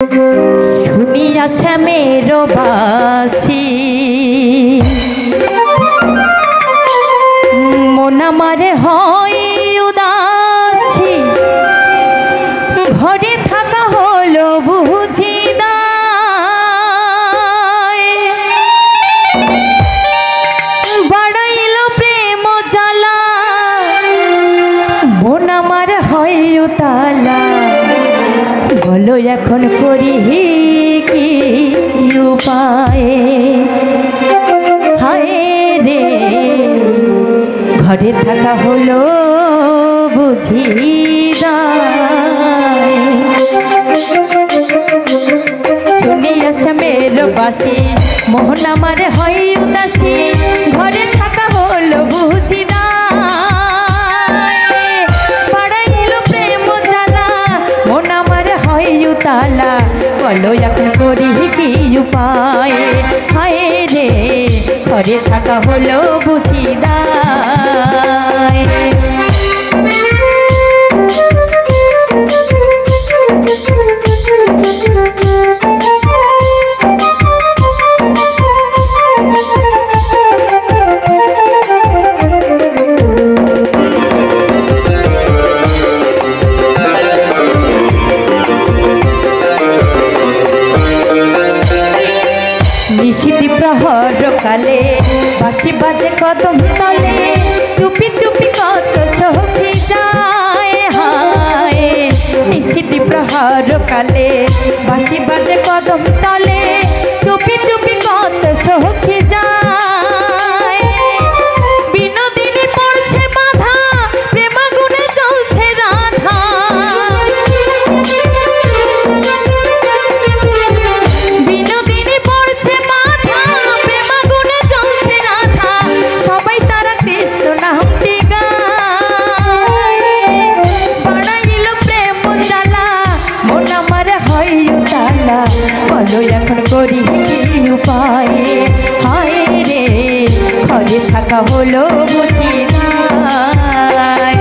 শুনিয়া শ্যামের বাসি মন আমার হয় উদাসী, ঘরে থাকা হলো বুঝি বাড়াইল প্রেম জ্বালা, মন আমার হয় উতালা। বলো এখন করি কি উপায়ে, হায় রে ঘরে থাকা হলো বুঝি শুনিয়া শ্যামের বাসি মোহন আমার হয় উদাসী, ঘরে থাকা হলো বুঝি বাড়াইল প্রেম জ্বালা, মন আমার হয় উতালা। বলো এখন করি কি উপায়ে, হায় রে ঘরে থাকা হলো বুঝি নিশিতি প্রহর কালে বাঁশি বাজে কদম তলে, চুপি চুপি কত সখী যায় হায়। নিশিতি প্রহর কালে বাঁশি বাজে কদম তলে, চুপি চুপি কত সখী যায়। বিনোদিনী পড়ছে বাধা, প্রেমাগুনে চলছে রাধা। বিনোদিনী পড়ছে বাধা, প্রেমাগুনে চলছে রাধা। সবাই তারা কৃষ্ণ নামটি গায়, বাড়াইল প্রেম জ্বালা, মন আমার হয় উতালা। বলো এখন করি কি উপায়ে, হায় রে ঘরে থাকা হলো বুঝি নাই।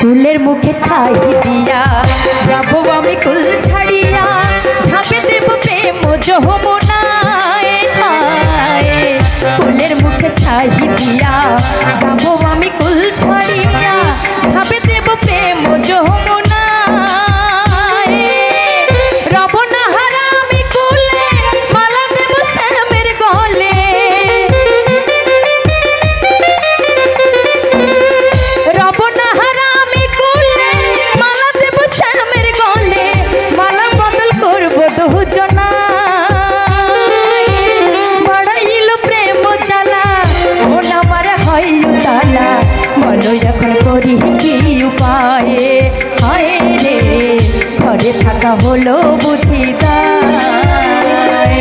কুলের মুখে ছাই দিয়া যাবো আমি কুল ছাড়িয়া, ঝাঁপে দেব প্রেম যমুনায় হায়। কুলের মুখে ছাই দিয়া যাবো আমি কুল ছাড়িয়া, ঝাঁপে দেব প্রেম যমুনায়। রব না হারা আমি কুলে, মালা দেব শ্যামের গলে। রব না হারা আমি কুলে, মালা দেব শ্যামের গলে। মালা বদল করবো দুজনায়, বাড়াইল প্রেম জ্বালা, মন আমার হয় উতালা। বলো এখন করি কি উপায়ে, হায় রে ঘরে থাকা হলো বুঝি দায়।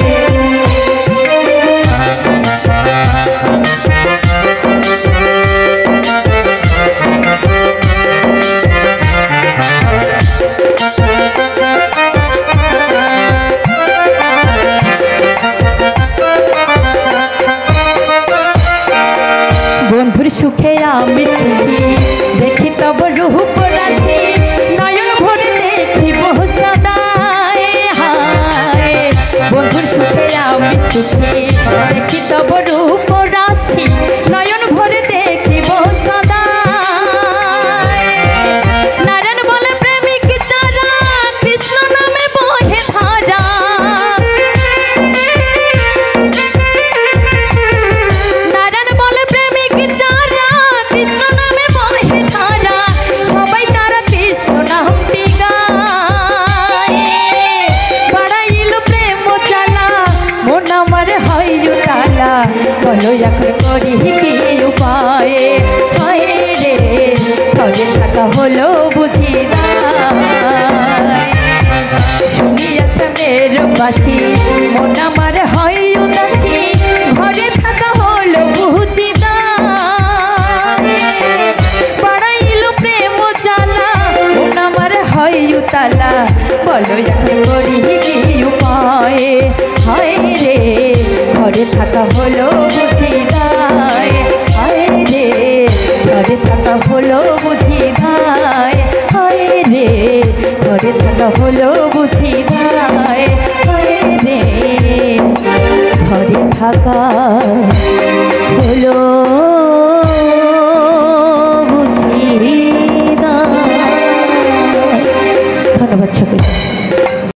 বন্ধুর সুখে আমি সুখী, দেখি তব রূপ রাশি। নয়ন ভরে দেখিব সদায় হায়। বন্ধুর সুখে আমি সুখী, দেখি তব রূপ রাশি। নয়ন ভরে দেখিব সদায়। নারায়ণ বলে প্রেমিক যারা, কৃষ্ণ নামে বহে ধারা। নারায়ণ বলে প্রেমিক যারা, কৃষ্ণ নামে বহে ধারা। সবাই তারা কৃষ্ণ নামটি গায়, বাড়াইল প্রেম জ্বালা, মন আমার হয় উতালা। বলো এখন করি কি উপায়ে, হায় রে ঘরে থাকা হলো বুঝি নাই। শুনিয়া শ্যামের বাসি মন আমার হয় উদাসী, ঘরে থাকা হলো বুঝি নাই। ঢাকায়।